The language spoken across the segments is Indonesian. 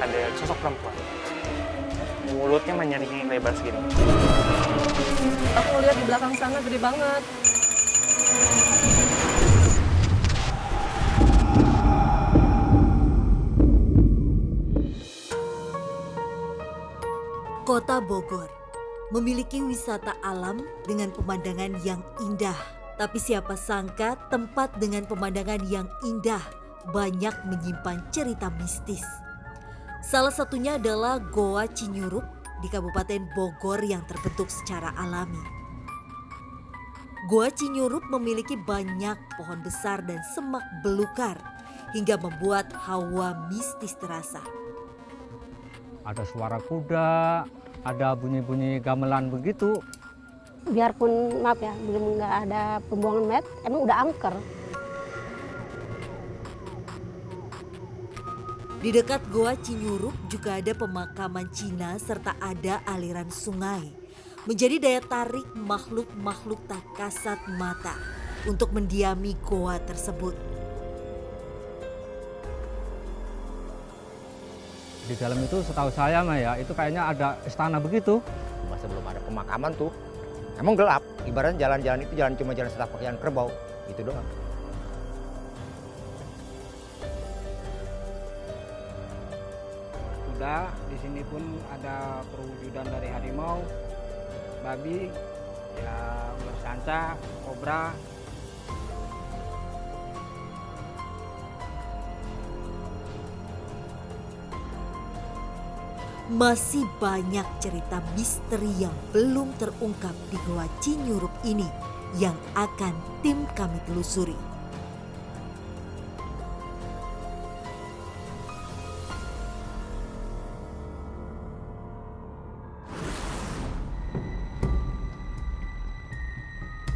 ada sosok perempuan. Mulutnya menyaringi lebar segini. Aku lihat di belakang sana gede banget. Kota Bogor memiliki wisata alam dengan pemandangan yang indah. Tapi siapa sangka tempat dengan pemandangan yang indah banyak menyimpan cerita mistis. Salah satunya adalah Goa Cinyurup di Kabupaten Bogor yang terbentuk secara alami. Goa Cinyurup memiliki banyak pohon besar dan semak belukar hingga membuat hawa mistis terasa. Ada suara kuda, ada bunyi-bunyi gamelan begitu. Biarpun maaf ya, belum nggak ada pembuangan mayat, emang udah angker. Di dekat Goa Cinyurup juga ada pemakaman Cina serta ada aliran sungai. Menjadi daya tarik makhluk-makhluk tak kasat mata untuk mendiami goa tersebut. Di dalam itu setahu saya mah ya, itu kayaknya ada istana begitu. Masa belum ada pemakaman tuh, emang gelap. Ibaratnya jalan-jalan itu cuma jalan setapak yang kerbau, gitu doang. Kuda, di sini pun ada perwujudan dari harimau, babi, ya ular sanca, kobra. Masih banyak cerita misteri yang belum terungkap di Goa Cinyurup ini yang akan tim kami telusuri.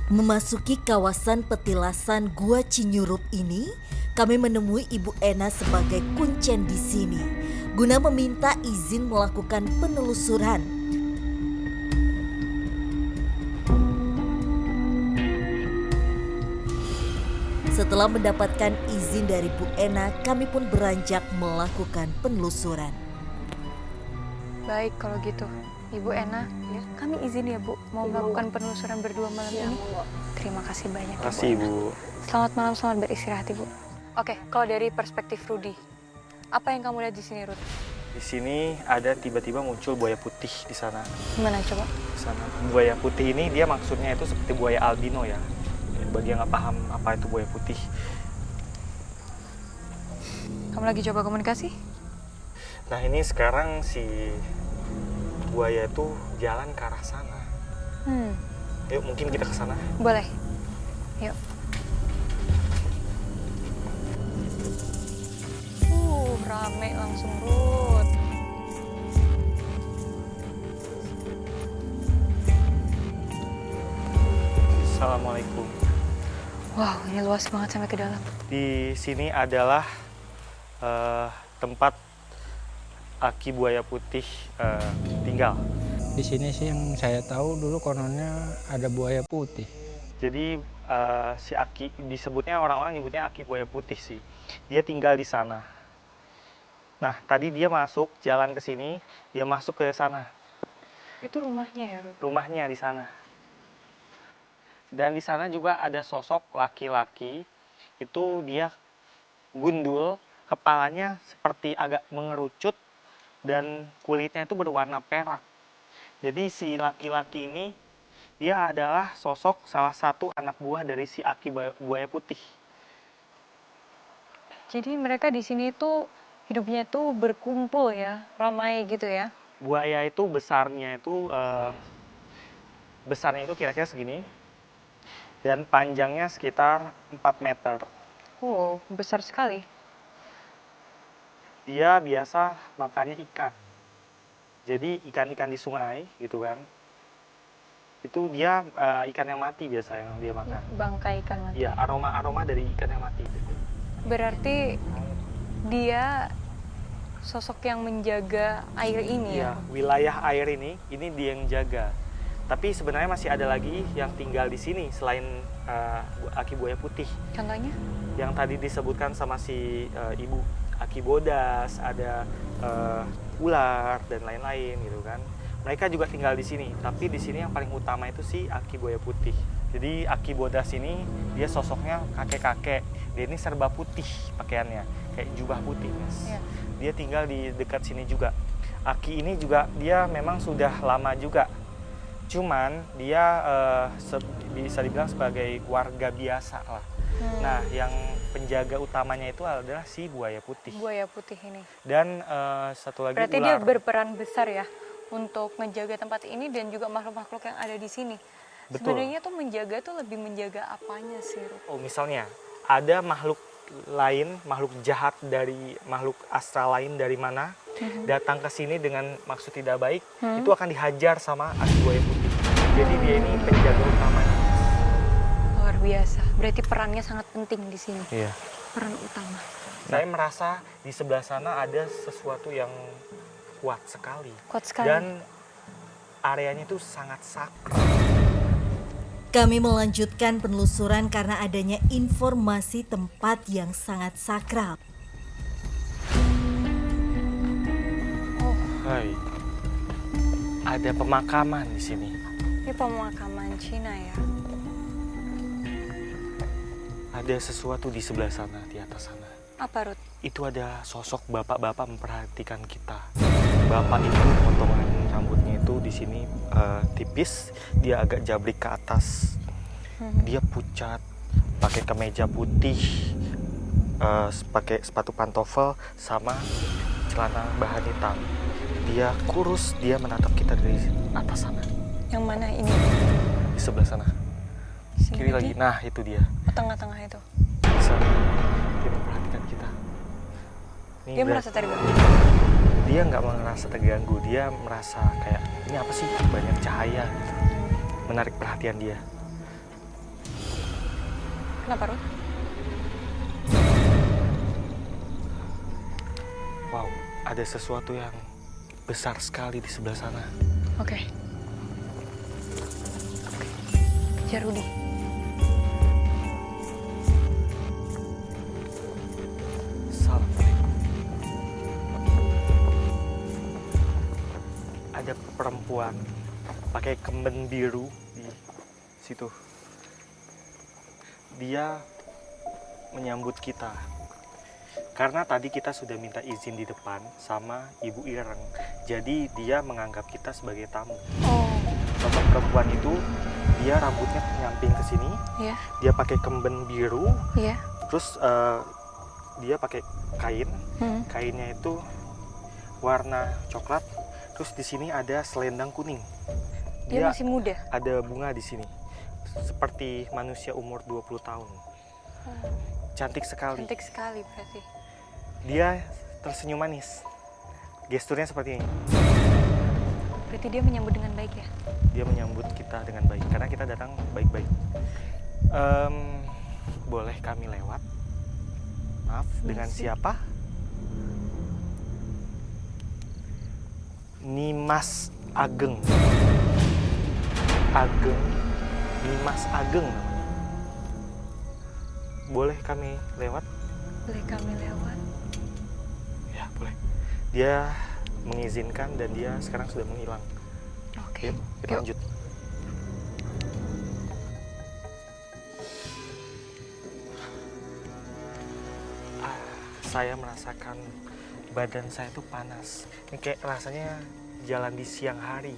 Memasuki kawasan petilasan Gua Cinyurup ini, kami menemui Ibu Ena sebagai kuncen di sini guna meminta izin melakukan penelusuran. Setelah mendapatkan izin dari Bu Ena, kami pun beranjak melakukan penelusuran. Baik kalau gitu, Ibu Ena, kami izin ya Bu, mau melakukan penelusuran berdua malam ini. Terima kasih banyak. Terima kasih, Bu. Selamat malam, selamat beristirahat Ibu. Oke, kalau dari perspektif Rudi, apa yang kamu lihat di sini, Rud? Di sini ada tiba-tiba muncul buaya putih di sana. Gimana coba? Di sana. Buaya putih ini dia maksudnya itu seperti buaya albino ya. Bagi yang nggak paham apa itu buaya putih. Kamu lagi coba komunikasi? Nah ini sekarang si buaya itu jalan ke arah sana. Yuk mungkin kita ke sana. Boleh. Yuk. Rame langsung, Rud. Assalamualaikum. Wow, ini luas banget sampai ke dalam. Di sini adalah tempat Aki buaya putih tinggal. Di sini sih yang saya tahu dulu kononnya ada buaya putih. Jadi si Aki disebutnya orang-orang nyebutnya Aki buaya putih sih. Dia tinggal di sana. Nah, tadi dia masuk jalan ke sini, dia masuk ke sana. Itu rumahnya ya, Rud? Rumahnya di sana. Dan di sana juga ada sosok laki-laki. Itu dia gundul, kepalanya seperti agak mengerucut dan kulitnya itu berwarna perak. Jadi si laki-laki ini dia adalah sosok salah satu anak buah dari si Aki buaya putih. Jadi mereka di sini tuh hidupnya tuh berkumpul ya, ramai gitu ya? Buaya itu besarnya itu kira-kira segini dan panjangnya sekitar 4 meter. Wow, besar sekali. Dia biasa makannya ikan. Jadi ikan-ikan di sungai gitu kan. Itu dia ikan yang mati biasa yang dia makan. Bangkai ikan mati. Iya, aroma dari ikan yang mati. Berarti dia sosok yang menjaga air ini ya? Wilayah air ini dia yang jaga. Tapi sebenarnya masih ada lagi yang tinggal di sini selain Aki buaya putih. Contohnya? Yang tadi disebutkan sama si ibu, aki bodas, ada ular dan lain-lain gitu kan. Mereka juga tinggal di sini, tapi di sini yang paling utama itu si aki buaya putih. Jadi aki bodas ini dia sosoknya kakek-kakek. Dia ini serba putih pakaiannya, kayak jubah putih, Mas. Iya. Dia tinggal di dekat sini juga. Aki ini juga dia memang sudah lama juga. Cuman dia bisa dibilang sebagai warga biasa lah. Nah, yang penjaga utamanya itu adalah si buaya putih. Buaya putih ini. Dan satu lagi Berarti ular. dia berperan besar ya untuk menjaga tempat ini dan juga makhluk-makhluk yang ada di sini. Betul. Sebenarnya tuh menjaga tuh lebih menjaga apanya sih, Ruth? Oh, misalnya ada makhluk lain, makhluk jahat dari makhluk astral lain dari mana datang ke sini dengan maksud tidak baik, itu akan dihajar sama aki buaya putih. Jadi dia ini penjaga utamanya. Luar biasa. Berarti perannya sangat penting di sini. Iya. Peran utama. Saya merasa di sebelah sana ada sesuatu yang kuat sekali. Kuat sekali. Dan areanya itu sangat sakral. Kami melanjutkan penelusuran karena adanya informasi tempat yang sangat sakral. Hai. Ada pemakaman di sini. Ini pemakaman Cina ya. Ada sesuatu di sebelah sana, di atas sana. Apa, Ruth? Itu ada sosok bapak-bapak memperhatikan kita. Bapak itu potongan rambutnya itu di sini tipis, dia agak jabrik ke atas. Dia pucat, pakai kemeja putih, pakai sepatu pantofel sama celana bahan hitam. Dia kurus, dia menatap kita dari atas sana. Yang mana ini? Di sebelah sana. Sini Kiri lagi. Nah, itu dia. Oh, tengah-tengah itu. Di sana. Dia memperhatikan kita. Ini Dia berat. merasa terganggu. Dia nggak merasa terganggu, dia merasa kayak ini apa sih, banyak cahaya gitu. Menarik perhatian dia. Kenapa, Ruth? Wow, ada sesuatu yang besar sekali di sebelah sana. Oke. Kejar Rudi. Assalamualaikum. Ada perempuan pakai kemben biru di situ. Dia menyambut kita. Karena tadi kita sudah minta izin di depan sama Ibu Ireng. Jadi dia menganggap kita sebagai tamu. Oh, Sosok perempuan itu, dia rambutnya nyamping ke sini. iya. Dia pakai kemben biru. Iya. Terus dia pakai kain. Kainnya itu warna coklat. Terus di sini ada selendang kuning. Dia masih muda. Ada bunga di sini. Seperti manusia umur 20 tahun. Cantik sekali. Cantik sekali berarti. Dia tersenyum manis. Gesturnya seperti ini. Berarti dia menyambut dengan baik ya? Dia menyambut kita dengan baik karena kita datang baik-baik. Boleh kami lewat? Maaf, dengan siapa? Nimas Ageng. Ageng. Nimas Ageng namanya. Boleh kami lewat? Boleh kami lewat? Ya, boleh. Dia mengizinkan dan dia sekarang sudah menghilang. Oke. Yuk, kita Yuk. lanjut. Saya merasakan badan saya tuh panas. Ini kayak rasanya jalan di siang hari.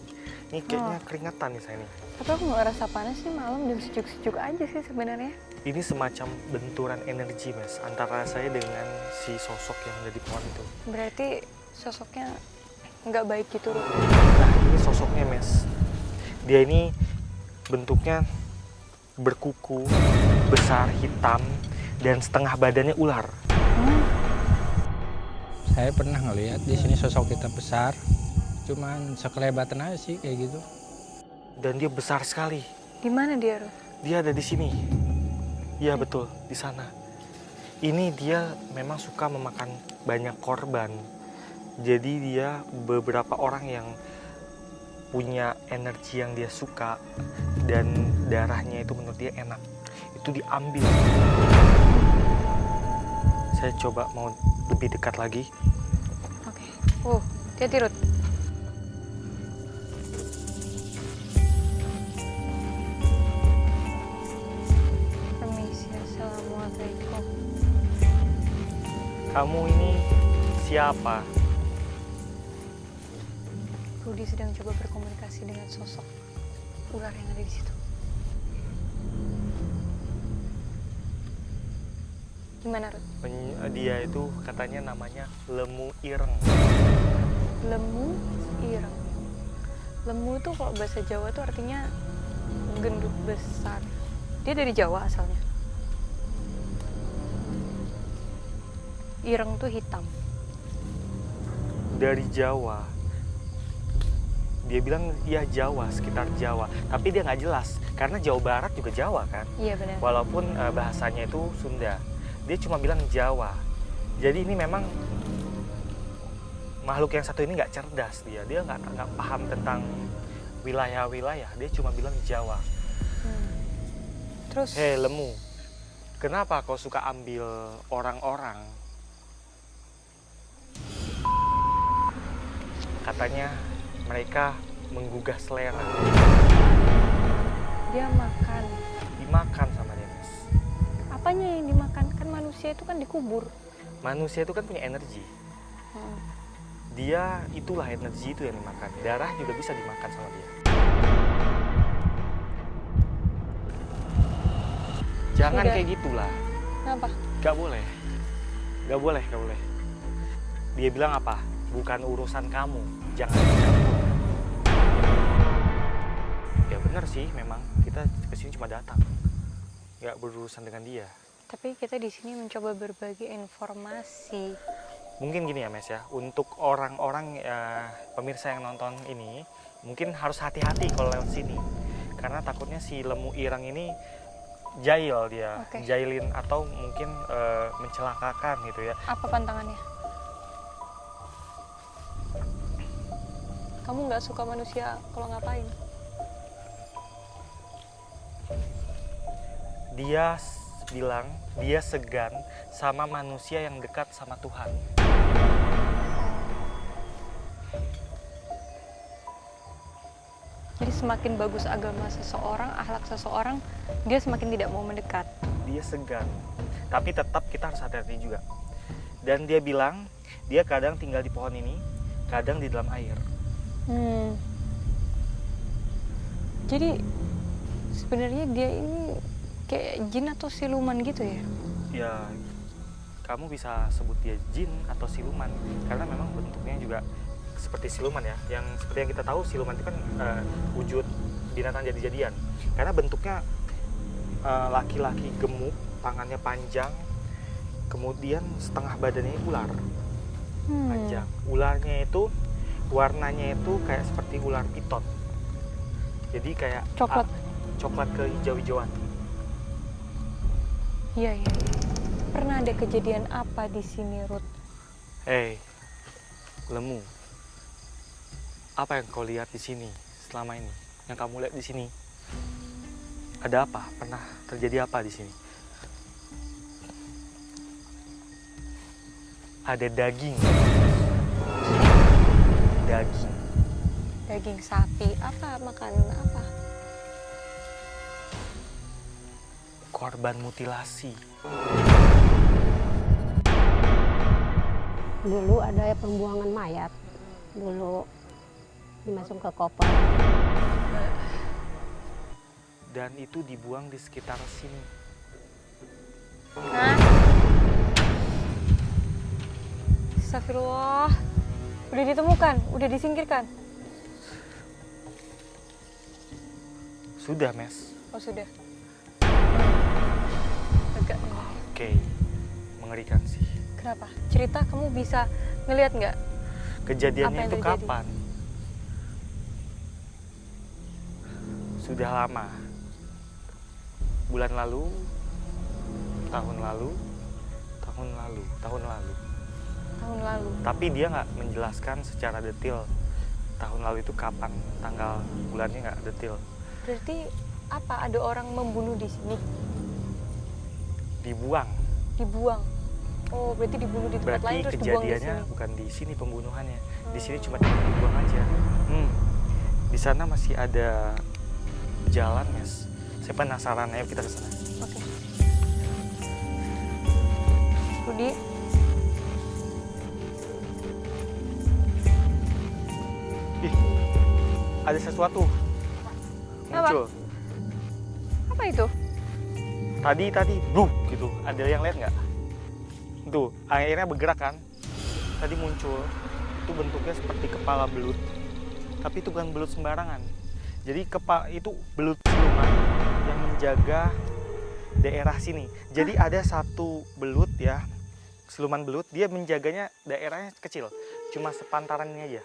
Ini kayaknya keringetan nih saya nih. Tapi aku nggak rasa panas sih, malam dan sejuk-sejuk aja sih sebenarnya. Ini semacam benturan energi, Mas, antara saya dengan si sosok yang ada di pohon itu. Berarti sosoknya nggak baik gitu, Ruth. Nah, ini sosoknya, Mas. Dia ini bentuknya berkuku, besar, hitam, dan setengah badannya ular. Saya pernah ngelihat di sini sosok kita besar, cuman sekelebatan aja sih kayak gitu. Dan dia besar sekali. Di mana dia, Ruth? Dia ada di sini. Iya, betul, di sana. Ini dia memang suka memakan banyak korban. Jadi dia beberapa orang yang punya energi yang dia suka dan darahnya itu menurut dia enak. Itu diambil. Saya coba mau lebih dekat lagi. Oke. Hati-hati Ruth. Permisi, assalamualaikum. Kamu ini siapa? Rudy sedang coba berkomunikasi dengan sosok ular yang ada di situ. Gimana, Ruth? Dia itu katanya namanya Lemu Ireng. Lemu ireng. Lemu itu kalau bahasa Jawa tuh artinya gendut besar. Dia dari Jawa asalnya. Ireng tuh hitam. Dari Jawa. Dia bilang ya Jawa, sekitar Jawa. Tapi dia nggak jelas, karena Jawa Barat juga Jawa kan. Iya benar. Walaupun bahasanya itu Sunda. Dia cuma bilang Jawa. Jadi ini memang makhluk yang satu ini nggak cerdas dia. Dia nggak paham tentang wilayah-wilayah. Dia cuma bilang Jawa. Terus? Hei Lemu, kenapa kau suka ambil orang-orang? Katanya mereka menggugah selera. Dia makan. Dimakan sama dia, Mas. Apanya yang dimakan? Kan manusia itu kan dikubur. Manusia itu kan punya energi. Dia itulah energi itu yang dimakan. Darah juga bisa dimakan sama dia. Jangan Udah. kayak gitulah. Kenapa? Gak boleh. Gak boleh, gak boleh. Dia bilang apa? Bukan urusan kamu. Jangan campur. Ya benar sih, memang kita kesini cuma datang. Gak berurusan dengan dia. Tapi kita di sini mencoba berbagi informasi. Mungkin gini ya Mas ya, untuk orang-orang pemirsa yang nonton ini, mungkin harus hati-hati kalau lewat sini. Karena takutnya si Lemu Ireng ini jahil dia, Oke. jahilin atau mungkin mencelakakan gitu ya. Apa pantangannya? Kamu nggak suka manusia kalau ngapain? Dia bilang dia segan sama manusia yang dekat sama Tuhan. Jadi semakin bagus agama seseorang, akhlak seseorang, dia semakin tidak mau mendekat. Dia segan, tapi tetap kita harus hati-hati juga. Dan dia bilang dia kadang tinggal di pohon ini, kadang di dalam air. Jadi sebenarnya dia ini kayak jin atau siluman gitu ya? Ya kamu bisa sebut dia jin atau siluman karena memang bentuknya juga seperti siluman ya. Yang seperti yang kita tahu siluman itu kan wujud binatang jadi-jadian. Karena bentuknya laki-laki gemuk, tangannya panjang, kemudian setengah badannya ular panjang. Ularnya itu warnanya itu kayak seperti ular piton. Jadi kayak Coklat. Coklat kehijau-hijauan. Iya, iya. Pernah ada kejadian apa di sini, Ruth? Hei, Lemu. Apa yang kau lihat di sini selama ini? Yang kamu lihat di sini? Ada apa? Pernah terjadi apa di sini? Ada daging. Daging. Daging sapi. Apa makanan apa? Korban mutilasi. Dulu ada pembuangan mayat. Dulu dimasuk ke koper. Dan itu dibuang di sekitar sini. Hah? Astagfirullah. Udah ditemukan? Udah disingkirkan? Sudah, Mes. Oh, sudah. Agak Oke, mengerikan sih. Kenapa? Cerita kamu bisa ngelihat nggak? Kejadiannya Apa yang itu terjadi? kapan? Sudah lama. Bulan lalu, tahun lalu, tahun lalu, tahun lalu. Tahun lalu. Tapi dia nggak menjelaskan secara detail tahun lalu itu kapan, tanggal bulannya nggak detail. Berarti apa? Ada orang membunuh di sini? Dibuang. Dibuang? Oh, berarti dibunuh di tempat Berarti lain terus dibuang di kejadiannya sini. bukan di sini pembunuhannya. Di sini cuma dibuang aja. Di sana masih ada jalan, Mes. Saya penasaran, ayo kita ke sana. Oke. Rudi, Ada sesuatu muncul. apa itu? Tadi, bluk gitu. Ada yang lihat nggak? Tuh, airnya bergerak kan? Tadi muncul. Itu bentuknya seperti kepala belut. Tapi itu bukan belut sembarangan. Jadi itu belut siluman yang menjaga daerah sini. Jadi ada satu belut ya, siluman belut, dia menjaganya daerahnya kecil. Cuma sepantaran ini aja.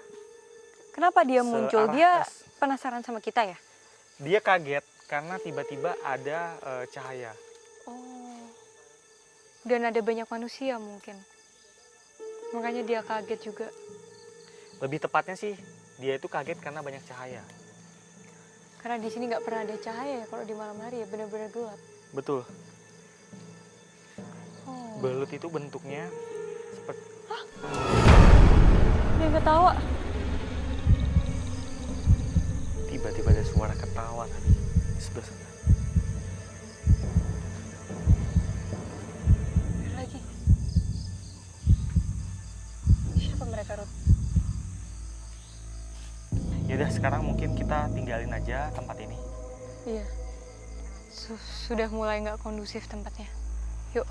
Kenapa dia muncul? Searah Dia tes. penasaran sama kita ya? Dia kaget karena tiba-tiba ada cahaya. Oh. Dan ada banyak manusia mungkin. Makanya dia kaget juga. Lebih tepatnya sih, dia itu kaget karena banyak cahaya. Karena di sini nggak pernah ada cahaya ya kalau di malam hari ya benar-benar gelap. Betul. Oh. Belut itu bentuknya seperti Dia ketawa. tiba-tiba ada suara ketawa tadi di sebelah sana. Lagi. Siapa mereka, Rod? Yaudah, sekarang mungkin kita tinggalin aja tempat ini. Iya. Sudah mulai nggak kondusif tempatnya. Yuk.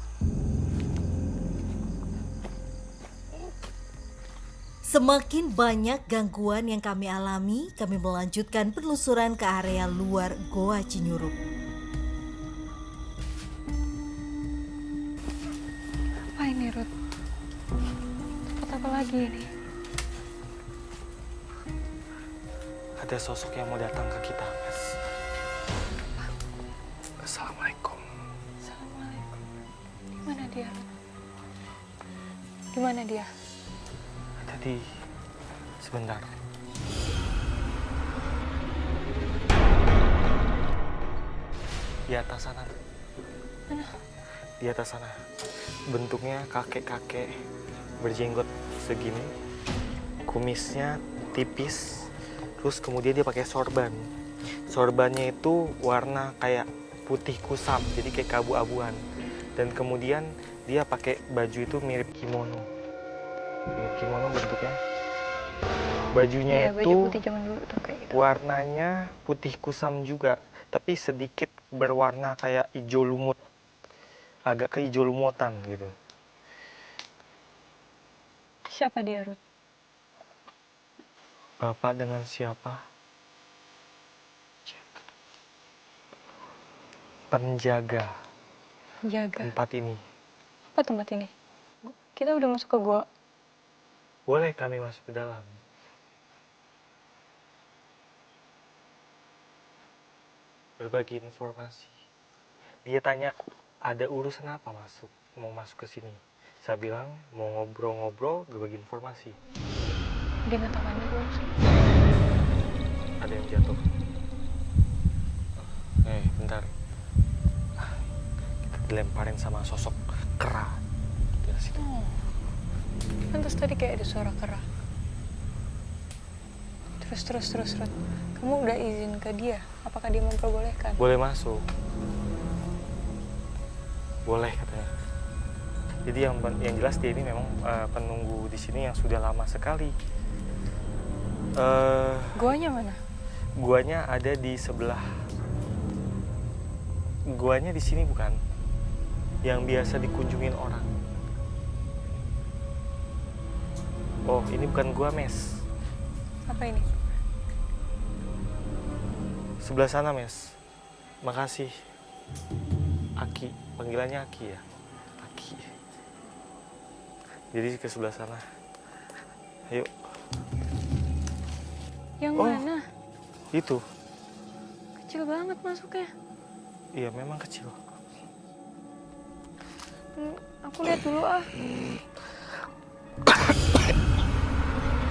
Semakin banyak gangguan yang kami alami, kami melanjutkan penelusuran ke area luar Goa Cinyurup. Apa ini, Rod? Tempat apa lagi ini? Ada sosok yang mau datang ke kita, Mas. Assalamualaikum. Assalamualaikum. Di mana dia, Rod? Di mana dia? Tadi sebentar. Di atas sana. Mana? Di atas sana. Bentuknya kakek-kakek berjenggot segini. Kumisnya tipis. Terus kemudian dia pakai sorban. Sorbannya itu warna kayak putih kusam, jadi kayak keabu-abuan. Dan kemudian dia pakai baju itu mirip kimono. Mirip kimono bentuknya. Bajunya Iya, itu baju putih zaman dulu tuh kayak gitu. warnanya putih kusam juga, tapi sedikit berwarna kayak hijau lumut. Agak ke hijau lumutan gitu. Siapa dia, Rod? Bapak dengan siapa? Penjaga Jaga. tempat ini. Apa tempat ini? Kita udah masuk ke gua. Boleh kami masuk ke dalam? Berbagi informasi. Dia tanya, ada urusan apa mau masuk ke sini? Saya bilang mau ngobrol-ngobrol, berbagi informasi. Dia ngatakan itu. Ada yang jatuh. Bentar. Kita dilemparin sama sosok kera dari situ. Oh. Pantas tadi kayak ada suara kera. Terus, Rod. Kamu udah izin ke dia? Apakah dia memperbolehkan? Boleh masuk. Boleh katanya. Jadi yang jelas dia ini memang penunggu di sini yang sudah lama sekali. Guanya mana? Guanya ada di sebelah. Guanya di sini bukan? Yang biasa dikunjungin orang. Oh, ini bukan gua, Mes. Apa ini? Sebelah sana, Mes. Makasih. Aki, panggilannya Aki ya? Aki. Jadi ke sebelah sana. Ayo. Yang Oh. mana? Itu. Kecil banget masuknya. Iya, memang kecil. Aku lihat dulu ah.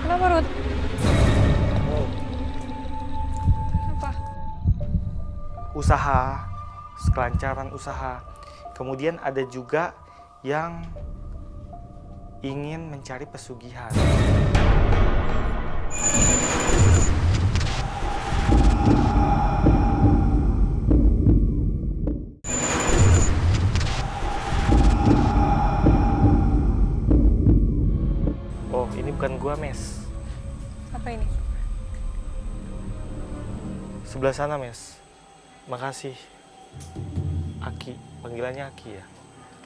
Kenapa, Rud? Apa? Usaha, kelancaran usaha. Kemudian ada juga yang ingin mencari pesugihan. Oh, ini bukan gua, Mes. Apa ini? Sebelah sana, Mes. Makasih. Aki, panggilannya Aki ya?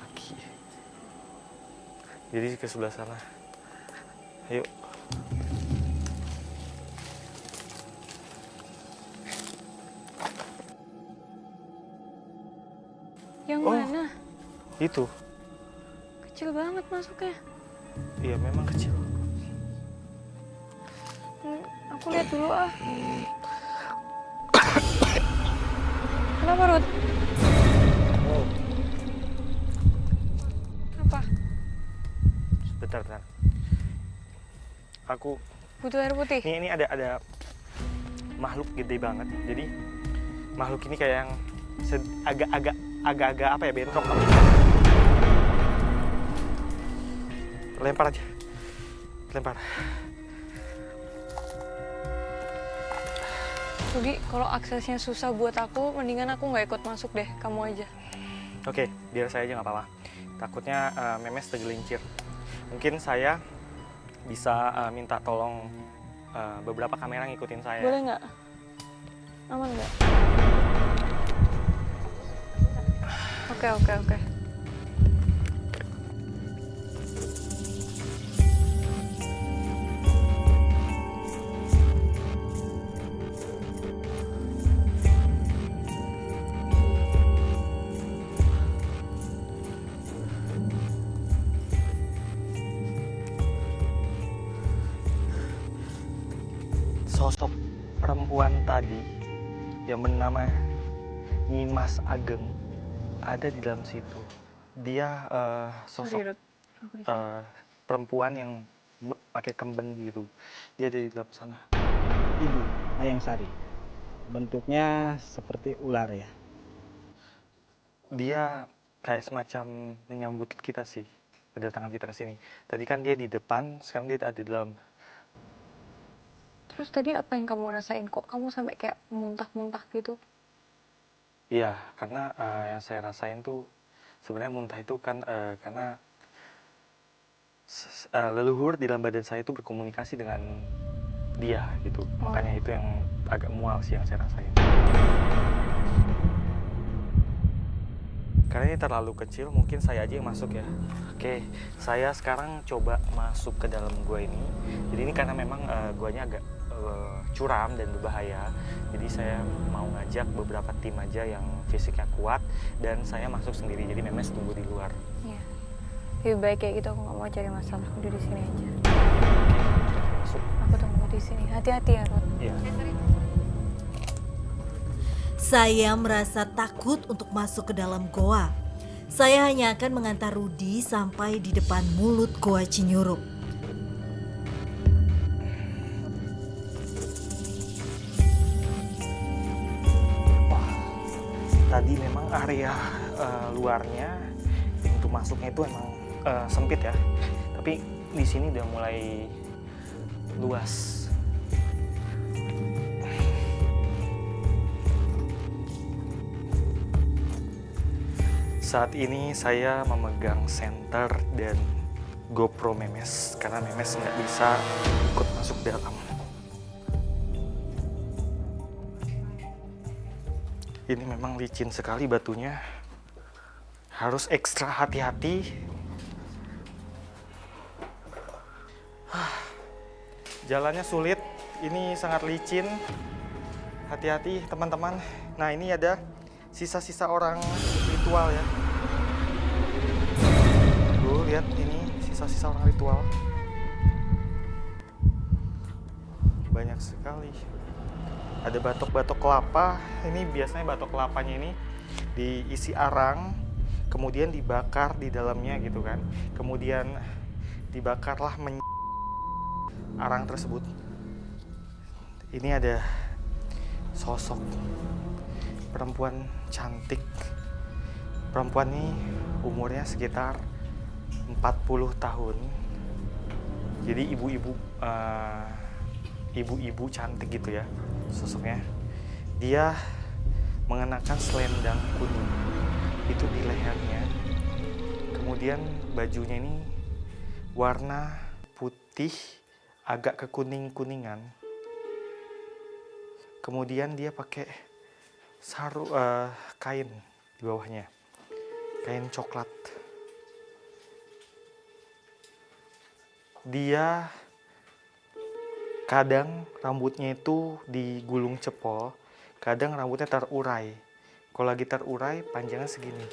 Aki. Jadi ke sebelah sana. Ayo. Yang Oh. mana? Itu. Kecil banget masuknya. Iya, memang kecil. Aku lihat dulu ah. Kenapa, Rut? Apa? Bentar, bentar. Aku Butuh air putih? ini ada makhluk gede banget. Jadi makhluk ini kayak yang agak-agak apa ya, bentrok. Lempar aja. Lempar. Rudi, kalau aksesnya susah buat aku, mendingan aku nggak ikut masuk deh. Kamu aja. Oke, biar saya aja nggak apa-apa. Takutnya Memes tergelincir. Mungkin saya bisa minta tolong beberapa kamera ngikutin saya. Boleh nggak? Aman nggak? Oke. Sosok perempuan tadi yang bernama Nyimas Ageng ada di dalam situ. Dia sosok Rut. perempuan yang pakai kemben biru. Dia ada di dalam sana. Ibu Mayang Sari. Bentuknya seperti ular ya. Dia kayak semacam menyambut kita sih, kedatangan kita ke sini. Tadi kan dia di depan, sekarang dia ada di dalam. Terus tadi apa yang kamu rasain? Kok kamu sampai kayak muntah-muntah gitu? Iya, karena yang saya rasain tuh sebenarnya muntah itu kan karena leluhur di dalam badan saya itu berkomunikasi dengan dia gitu. Makanya itu yang agak mual sih yang saya rasain. Karena ini terlalu kecil, mungkin saya aja yang masuk ya. Oke, saya sekarang coba masuk ke dalam gua ini. Jadi ini karena memang guanya agak curam dan berbahaya. Jadi saya mau ngajak beberapa tim aja yang fisiknya kuat dan saya masuk sendiri. Jadi Memes tunggu di luar. Iya. Lebih baik kayak gitu, aku nggak mau cari masalah. Udah di sini aja. Masuk. Aku tunggu di sini. Hati-hati ya, Rut. Iya. Saya merasa takut untuk masuk ke dalam goa. Saya hanya akan mengantar Rudi sampai di depan mulut goa Cinyurup. Tadi memang area luarnya untuk masuknya itu emang sempit ya. Tapi di sini udah mulai luas. Saat ini saya memegang senter dan GoPro Memes karena Memes nggak bisa ikut masuk dalam. Ini memang licin sekali batunya. Harus ekstra hati-hati. Jalannya sulit. Ini sangat licin. Hati-hati teman-teman. Nah, ini ada sisa-sisa orang ritual ya. Tuh, lihat ini sisa-sisa orang ritual. Banyak sekali. Ada batok-batok kelapa. Ini biasanya batok kelapanya ini diisi arang, kemudian dibakar di dalamnya gitu kan. Kemudian dibakarlah arang tersebut. Ini ada sosok perempuan cantik. Perempuan ini umurnya sekitar 40 tahun. Jadi ibu-ibu cantik gitu ya sosoknya. Dia mengenakan selendang kuning itu di lehernya. Kemudian bajunya ini warna putih agak kekuning-kuningan. Kemudian dia pakai kain di bawahnya, kain coklat. Dia kadang rambutnya itu digulung cepol, kadang rambutnya terurai. Kalau lagi terurai panjangnya segini.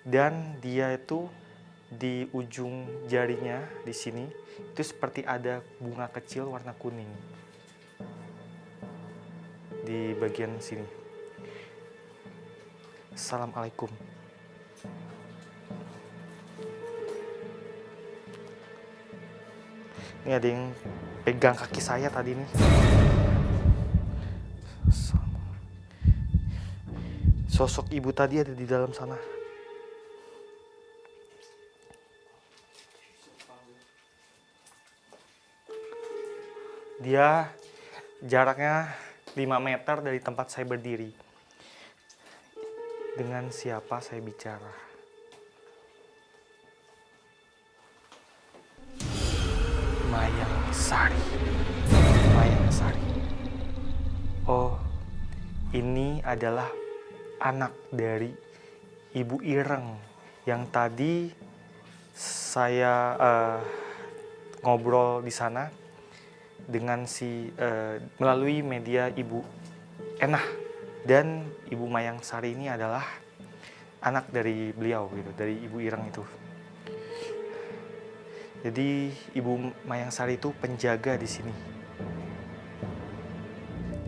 Dan dia itu di ujung jarinya di sini itu seperti ada bunga kecil warna kuning di bagian sini. Assalamualaikum. Ini ada yang pegang kaki saya tadi nih. Sosok ibu tadi ada di dalam sana. Dia jaraknya 5 meter dari tempat saya berdiri. Dengan siapa saya bicara? Mayang Sari. Mayang Sari. Oh, ini adalah anak dari Ibu Ireng yang tadi saya ngobrol di sana dengan melalui media Ibu Enah. Dan Ibu Mayang Sari ini adalah anak dari beliau gitu, dari Ibu Ireng itu. Jadi Ibu Mayang Sari itu penjaga di sini,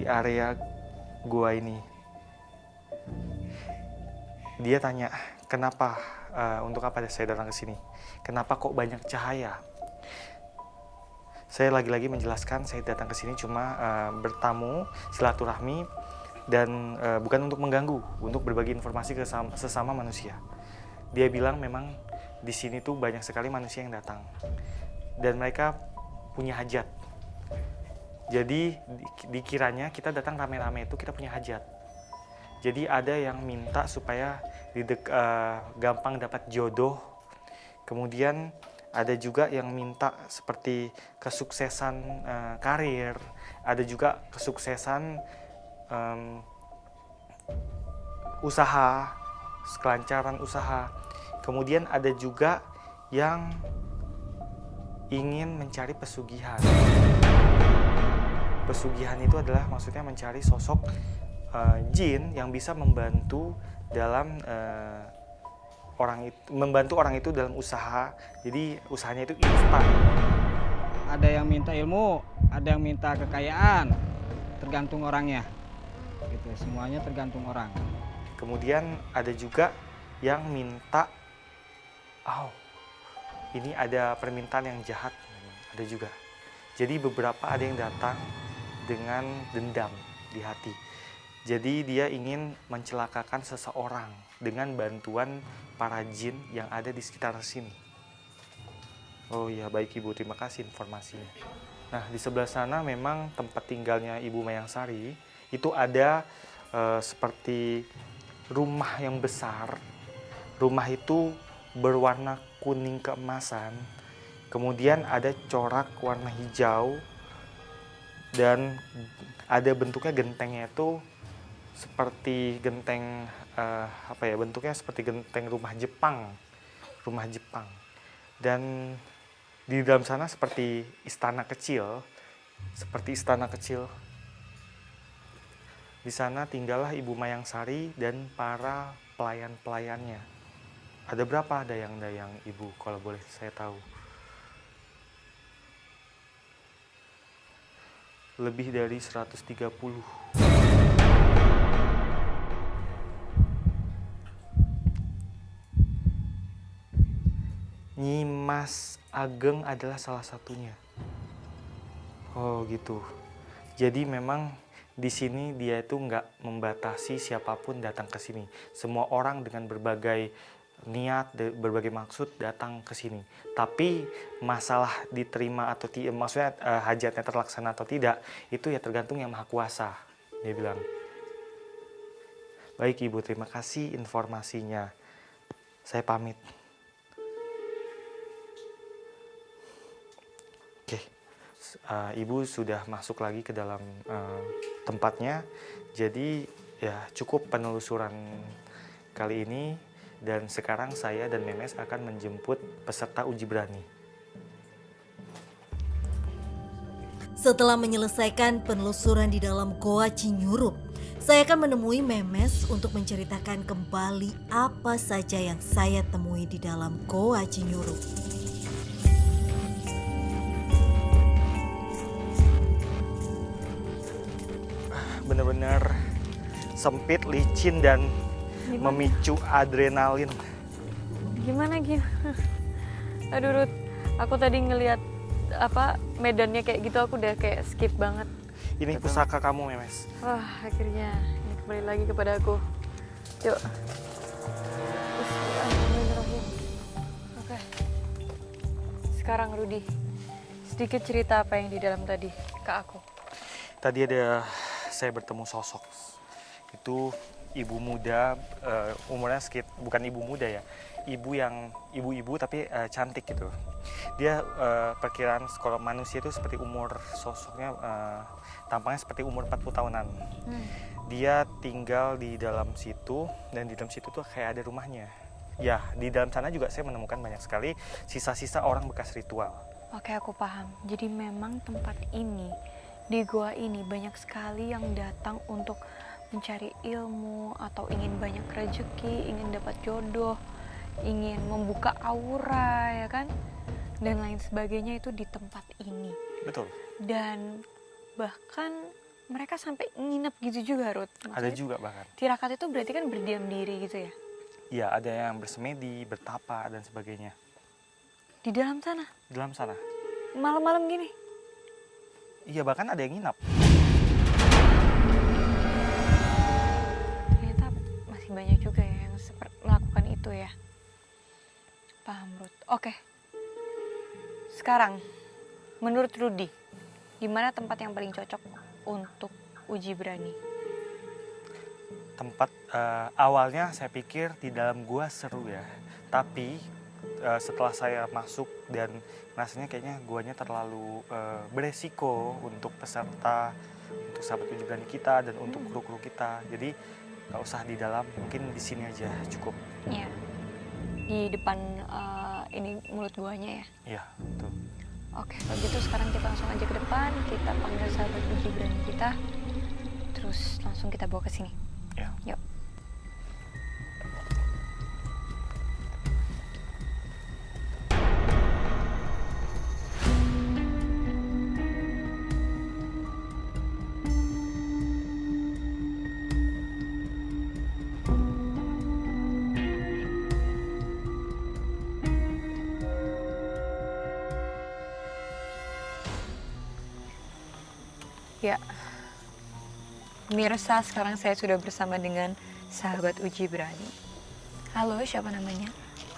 di area gua ini. Dia tanya, kenapa, untuk apa saya datang ke sini? Kenapa kok banyak cahaya? Saya lagi-lagi menjelaskan, saya datang ke sini cuma bertamu, silaturahmi, dan bukan untuk mengganggu, untuk berbagi informasi ke sesama manusia. Dia bilang memang di sini tuh banyak sekali manusia yang datang dan mereka punya hajat. Jadi dikiranya kita datang rame-rame itu kita punya hajat. Jadi ada yang minta supaya gampang dapat jodoh. Kemudian ada juga yang minta seperti kesuksesan karir, ada juga kesuksesan usaha, kelancaran usaha. Kemudian ada juga yang ingin mencari pesugihan. Pesugihan itu adalah maksudnya mencari sosok jin yang bisa membantu dalam membantu orang itu dalam usaha. Jadi usahanya itu instan. Ada yang minta ilmu, ada yang minta kekayaan, tergantung orangnya. Gitu, semuanya tergantung orang. Kemudian ada juga yang minta, ini ada permintaan yang jahat, ada juga. Jadi beberapa ada yang datang dengan dendam di hati. Jadi dia ingin mencelakakan seseorang dengan bantuan para jin yang ada di sekitar sini. Oh iya, baik Ibu, terima kasih informasinya. Nah, di sebelah sana memang tempat tinggalnya Ibu Mayang Sari. Itu ada seperti rumah yang besar. Rumah itu berwarna kuning keemasan. Kemudian ada corak warna hijau. Dan ada bentuknya gentengnya itu seperti genteng bentuknya seperti genteng rumah Jepang. Dan di dalam sana seperti istana kecil. Di sana tinggallah Ibu Mayang Sari dan para pelayan-pelayannya. Ada berapa dayang-dayang Ibu kalau boleh saya tahu? Lebih dari 130. Nyi Mas Ageng adalah salah satunya. Oh gitu. Jadi memang di sini dia itu nggak membatasi siapapun datang ke sini. Semua orang dengan berbagai niat, berbagai maksud datang ke sini. Tapi masalah diterima atau tidak, maksudnya hajatnya terlaksana atau tidak, itu ya tergantung Yang Maha Kuasa, dia bilang. Baik Ibu, terima kasih informasinya. Saya pamit. Oke, Ibu sudah masuk lagi ke dalam tempatnya. Jadi ya cukup penelusuran kali ini. Dan sekarang saya dan Memes akan menjemput peserta uji berani. Setelah menyelesaikan penelusuran di dalam Goa Cinyurup, saya akan menemui Memes untuk menceritakan kembali apa saja yang saya temui di dalam Goa Cinyurup. Bener-bener sempit, licin, dan memicu adrenalin. Gimana? Aduh Ruth, aku tadi ngelihat medannya kayak gitu, aku udah kayak skip banget. Ini pusaka kamu, Memes. Wah, akhirnya ini kembali lagi kepada aku. Yuk. Bismillahirrahmanirrahim. Oke. Sekarang Rudi, sedikit cerita apa yang di dalam tadi ke aku. Tadi saya bertemu sosok. Itu ibu muda, umurnya bukan ibu muda ya, ibu-ibu tapi cantik gitu. Dia perkiraan kalau manusia itu seperti umur sosoknya, tampangnya seperti umur 40 tahunan. Dia tinggal di dalam situ, dan di dalam situ tuh kayak ada rumahnya. Ya, di dalam sana juga saya menemukan banyak sekali sisa-sisa orang bekas ritual. Oke, aku paham. Jadi memang tempat ini, di gua ini banyak sekali yang datang untuk mencari ilmu atau ingin banyak rezeki, ingin dapat jodoh, ingin membuka aura, ya kan? Dan lain sebagainya itu di tempat ini. Betul. Dan bahkan mereka sampai nginep gitu juga, Ruth. Ada juga bahkan. Tirakat itu berarti kan berdiam diri gitu ya? Iya, ada yang bersemedi, bertapa, dan sebagainya. Di dalam sana? Di dalam sana. Malam-malam gini? Iya, bahkan ada yang nginap. Ternyata masih banyak juga ya yang melakukan itu ya. Paham, Ruth. Oke. Sekarang, menurut Rudi, di mana tempat yang paling cocok untuk uji berani? Tempat awalnya saya pikir di dalam gua seru ya. Tapi setelah saya masuk dan rasanya kayaknya guanya terlalu beresiko untuk peserta, untuk sahabat uji berani kita, dan untuk kru-kru kita. Jadi nggak usah di dalam, mungkin di sini aja cukup. Iya. Di depan ini mulut guanya ya? Iya, betul. Oke, kalau gitu sekarang kita langsung aja ke depan, kita panggil sahabat uji berani kita, terus langsung kita bawa ke sini. Ya. Yuk. Ya, pemirsa, sekarang saya sudah bersama dengan sahabat uji berani. Halo, siapa namanya?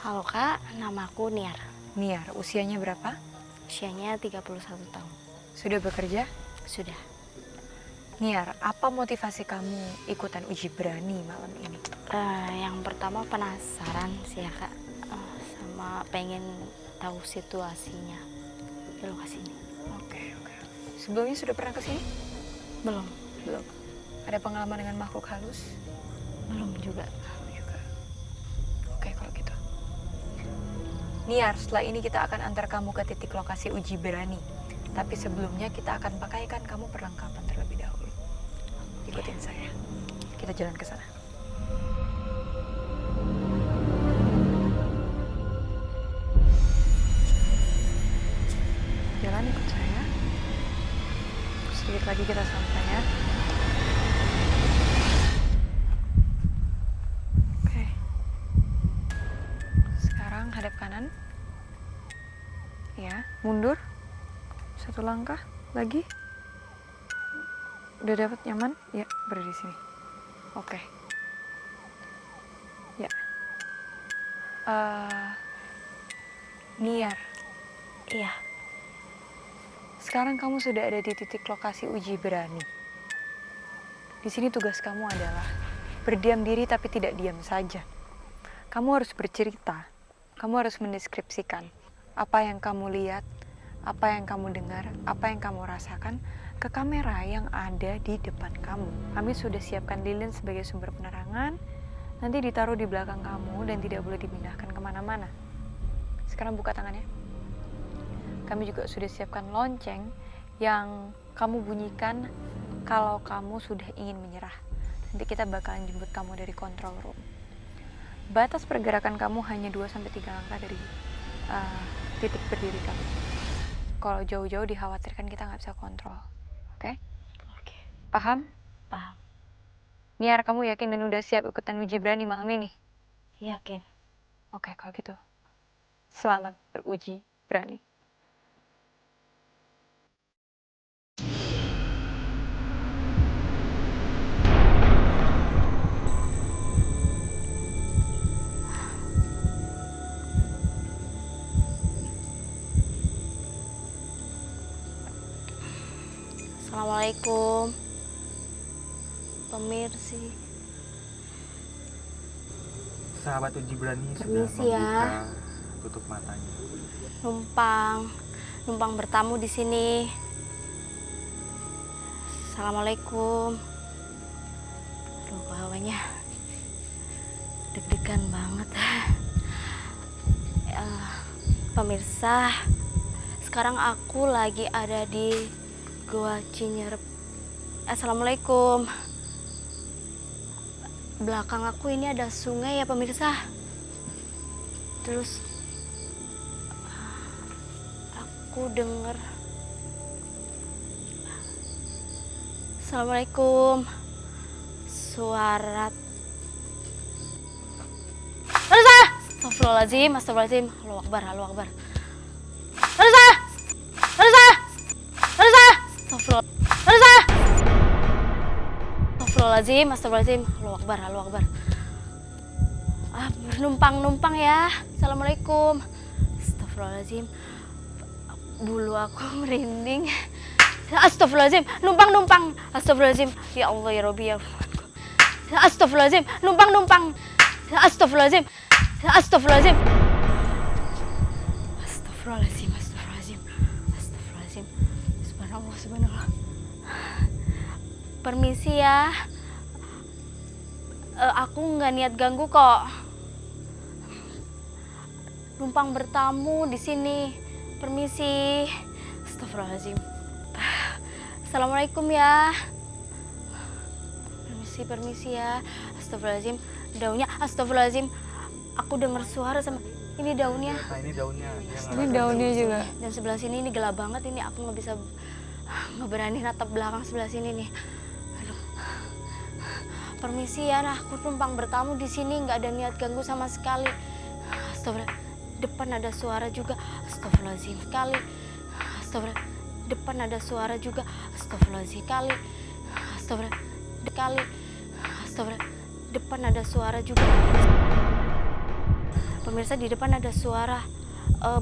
Halo Kak, namaku Niar. Niar, usianya berapa? Usianya 31 tahun. Sudah bekerja? Sudah. Niar, apa motivasi kamu ikutan uji berani malam ini? Yang pertama penasaran sih ya Kak, sama pengen tahu situasinya di lokasi ini. Oke. Sebelumnya sudah pernah ke sini? Belum. Belum. Ada pengalaman dengan makhluk halus? Belum juga. Oke, kalau gitu. Niar, setelah ini kita akan antar kamu ke titik lokasi uji berani. Tapi sebelumnya kita akan pakaikan kamu perlengkapan terlebih dahulu. Ikutin saya. Kita jalan ke sana. Jalan, ikut saya. Sedikit lagi kita sampai ya. Oke. Sekarang hadap kanan. Ya, mundur. Satu langkah lagi. Udah dapat nyaman? Ya, berada di sini. Oke. Ya. Niar, Iya. sekarang kamu sudah ada di titik lokasi uji berani. Di sini tugas kamu adalah berdiam diri tapi tidak diam saja. Kamu harus bercerita, kamu harus mendeskripsikan apa yang kamu lihat, apa yang kamu dengar, apa yang kamu rasakan ke kamera yang ada di depan kamu. Kami sudah siapkan lilin sebagai sumber penerangan, nanti ditaruh di belakang kamu dan tidak boleh dipindahkan kemana-mana. Sekarang buka tangannya. Kami juga sudah siapkan lonceng yang kamu bunyikan kalau kamu sudah ingin menyerah. Nanti kita bakalan jemput kamu dari control room. Batas pergerakan kamu hanya 2-3 langkah dari titik berdiri kamu. Kalau jauh-jauh dikhawatirkan kita nggak bisa kontrol. Oke? Oke. Paham? Paham. Niar, kamu yakin dan udah siap ikutan uji berani malam ini? Yakin. Oke, kalau gitu. Selamat beruji berani. Assalamualaikum. Pemirsi. Sahabat uji berani sudah Permisi ya. membuka tutup matanya. Numpang bertamu di sini. Assalamualaikum. Aduh, bawahnya deg-degan banget. Pemirsa, sekarang aku lagi ada di Gua Cinyerep. Assalamualaikum. Belakang aku ini ada sungai ya pemirsa. Terus aku dengar. Assalamualaikum. Suara. Astagfirullahaladzim, astagfirullahaladzim. Allahu Akbar, Allahu Akbar. Astagfirullahaladzim, astagfirullahaladzim. Allahu Akbar, Allahu Akbar. Numpang ya. Assalamualaikum. Astagfirullahaladzim. Bulu aku merinding. Astagfirullahaladzim. Numpang. Astagfirullahaladzim. Ya Allah ya Rabbi ya. Astagfirullahaladzim. Numpang. Astagfirullahaladzim. Astagfirullahaladzim. Astagfirullahaladzim. Subhanallah. Permisi ya. Aku nggak niat ganggu kok. Numpang bertamu di sini. Permisi. Astagfirullahaladzim. Assalamualaikum ya. Permisi ya. Astagfirullahaladzim. Daunnya, astagfirullahaladzim. Aku dengar suara sama ini daunnya. Nah, ini daunnya. Ini daunnya juga. Dan sebelah sini ini gelap banget ini. Aku nggak berani natap belakang sebelah sini nih. Aduh. Permisi ya, nah aku numpang bertamu di sini, nggak ada niat ganggu sama sekali. Astagfirullah. Depan ada suara juga. Astagfirullahaladzim sekali. Astagfirullah. Depan ada suara juga. Astagfirullahaladzim sekali. Astagfirullah. Astagfirullah. Depan ada suara juga. Pemirsa, di depan ada suara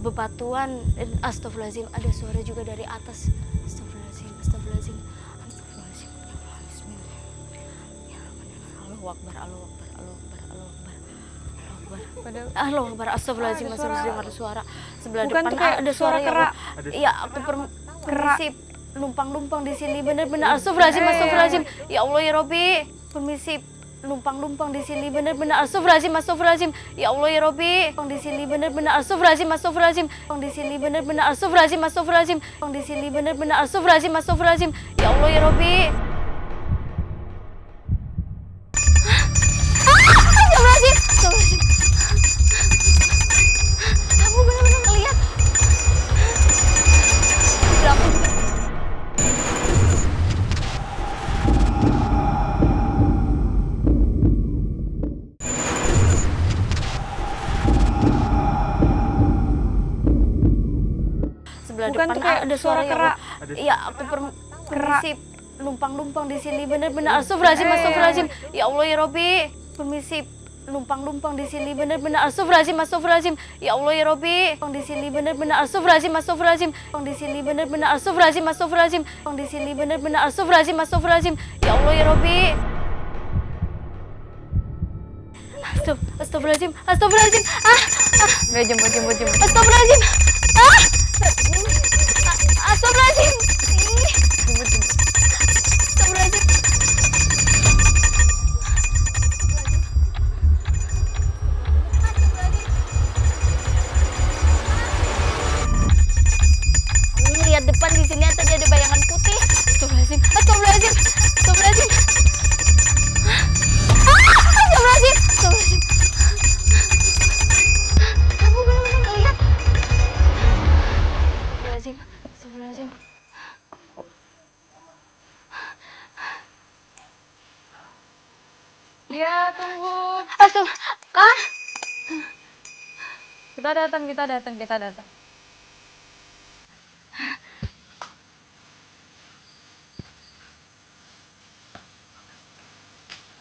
bebatuan. Astagfirullahaladzim, ada suara juga dari atas. Astagfirullahaladzim. Bismillah. Allahu Akbar. Allahu Akbar. Astagfirullahaladzim, ada suara. Sebelah Bukan depan tuh kayak ada suara kerak. Iya, aku permisi. Numpang di sini bener-bener. Astagfirullahaladzim. Ya Allah ya Rabbi. Permisi. Numpang di sini bener-bener. Astagfirullahaladzim. Ya Allah ya Rabbi. Di sini bener-bener. Astagfirullahaladzim. Di sini bener-bener. Astagfirullahaladzim. Di sini bener-bener. Astagfirullahaladzim. Ya Allah ya Rabbi. Astagfirullahaladzim. Aku bener-bener ngeliat. Di belakang juga. Sebelah Bukan depan tuh kayak ada suara suara kerak. Iya, aku permisi. Numpang di sini bener-bener. Astagfirullahaladzim. Ya Allah ya Rabbi. Permisi. numpang-numpang di sini bener-bener astagfirullahaladzim. Ya Allah ya Robbi. Di sini bener-bener astagfirullahaladzim. Di sini bener-bener astagfirullahaladzim. Di sini bener-bener astagfirullahaladzim. Ya Allah ya Robbi. Astagfirullahaladzim. Gak jemput. Astagfirullahaladzim. Astagfirullahaladzim. Astagfirullahaladzim. Lihat depan di sini tadi ada bayangan putih. Astagfirullahaladzim. Astagfirullahaladzim. Astagfirullahaladzim. Astagfirullahaladzim. Astagfirullahaladzim. Kamu benar-benar lihat. Astagfirullahaladzim. Astagfirullahaladzim. Ya, tunggu. Astagfirullah. Kak. Kita datang.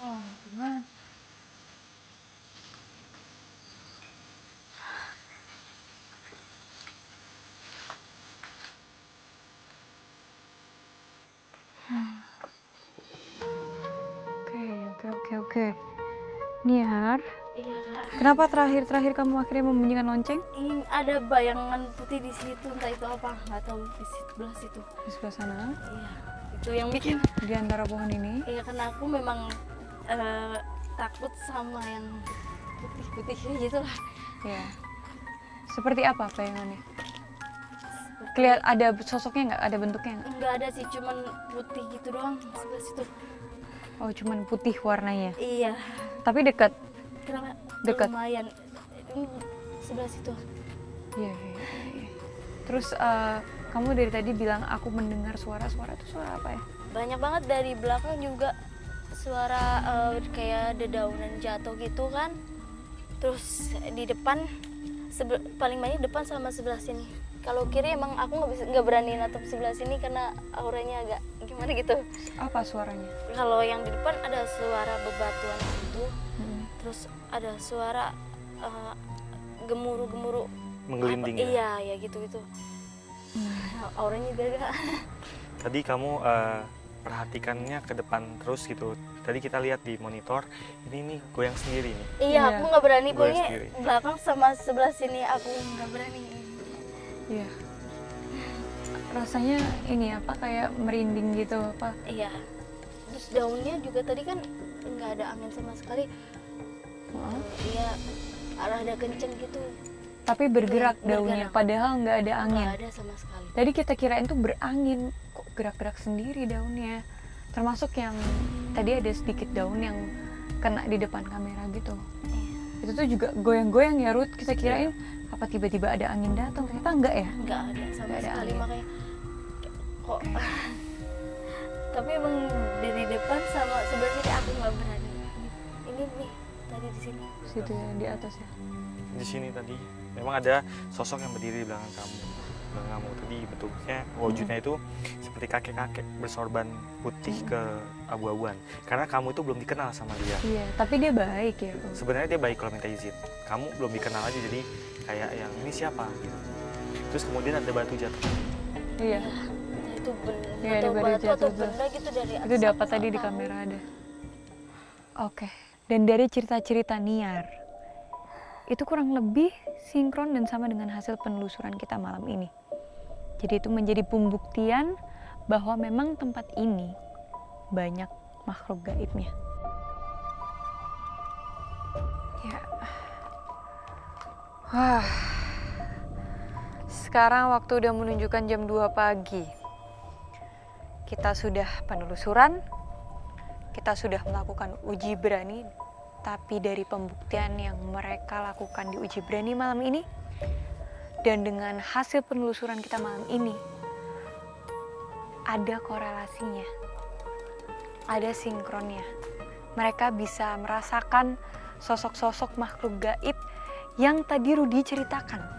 Oh, gimana? Oke. Niar, Iya, Kak. kenapa terakhir kamu akhirnya membunyikan lonceng? Ini ada bayangan putih di situ, entah itu apa, nggak tahu di sebelah situ. Di sebelah sana, Iya, itu yang bikin. di antara pohon ini. Iya, karena aku memang takut sama yang putih-putih gitu lah. Ya. Seperti apa bayangannya? Kelihatan ada sosoknya nggak? Ada bentuknya nggak? Nggak ada sih, cuman putih gitu doang sebelah situ. Oh, cuman putih warnanya. Iya, Tapi dekat. kenapa? Dekat. Lumayan. Ini sebelah situ. Iya. Terus kamu dari tadi bilang aku mendengar suara itu suara apa ya? Banyak banget dari belakang juga suara kayak dedaunan jatuh gitu kan. Terus di depan paling banyak depan sama sebelah sini. Kalau kiri emang aku nggak berani natap sebelah sini karena auranya agak gimana gitu. Apa suaranya? Kalau yang di depan ada suara bebatuan gitu. Terus ada suara gemuruh-gemuruh. Menggelinding ya? Iya, ya gitu-gitu. Auranya beda. Tadi kamu perhatikannya ke depan terus gitu. Tadi kita lihat di monitor, ini nih goyang sendiri nih. Iya, aku nggak berani. Gue Pokoknya sendiri. belakang sama sebelah sini aku nggak berani. Iya. Rasanya ini apa kayak merinding gitu apa? Iya. Terus daunnya juga tadi kan nggak ada angin sama sekali. Iya, arah ada kenceng gitu. Tapi bergerak Bergerak. daunnya, padahal nggak ada angin. Nggak ada sama sekali. Tadi kita kirain tuh berangin, kok gerak-gerak sendiri daunnya. Termasuk yang tadi ada sedikit daun yang kena di depan kamera gitu. Iya. Itu tuh juga goyang-goyang ya Ruth, kita kirain apa tiba-tiba ada angin datang, ternyata enggak ya? Nggak ada sama Nggak ada sekali, angin. makanya kok. Tapi emang dari depan sama sebelah sini aku nggak berani. Ini nih tadi di sini. Situ ya, di atas ya. Di sini tadi memang ada sosok yang berdiri di belakang kamu. Belakang kamu tadi bentuknya wujudnya itu seperti kakek-kakek bersorban putih ke abu-abuan. Karena kamu itu belum dikenal sama dia. Iya, tapi dia baik ya. Ruth. Sebenarnya dia baik kalau minta izin. Kamu belum dikenal aja jadi kayak yang ini siapa gitu. Terus kemudian ada batu jatuh. Iya, Itu Iya, ada batu batu atau jatuh tuh. benda gitu dari atas. itu dapat aku tadi nggak di tahu. kamera ada. Oke, dan dari cerita-cerita Niar, itu kurang lebih sinkron dan sama dengan hasil penelusuran kita malam ini. Jadi itu menjadi pembuktian bahwa memang tempat ini banyak makhluk gaibnya. Ya. Wah. Sekarang waktu udah menunjukkan jam 2 pagi. Kita sudah penelusuran, kita sudah melakukan uji berani, tapi dari pembuktian yang mereka lakukan di uji berani malam ini, dan dengan hasil penelusuran kita malam ini, ada korelasinya, ada sinkronnya. Mereka bisa merasakan sosok-sosok makhluk gaib yang tadi Rudi ceritakan.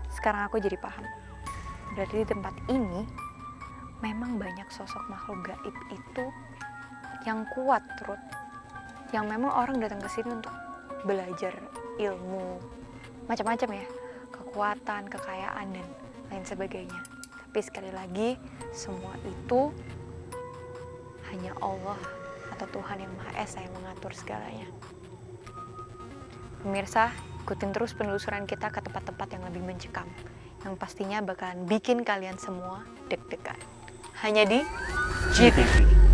Sekarang aku jadi paham. Berarti di tempat ini memang banyak sosok makhluk gaib itu yang kuat, Ruth. Yang memang orang datang ke sini untuk belajar ilmu, macam-macam ya, kekuatan, kekayaan, dan lain sebagainya. Tapi sekali lagi, semua itu hanya Allah atau Tuhan Yang Maha Esa yang mengatur segalanya. Pemirsa, ikutin terus penelusuran kita ke tempat-tempat yang lebih mencekam, yang pastinya bakalan bikin kalian semua deg-degan. Hanya di GTV.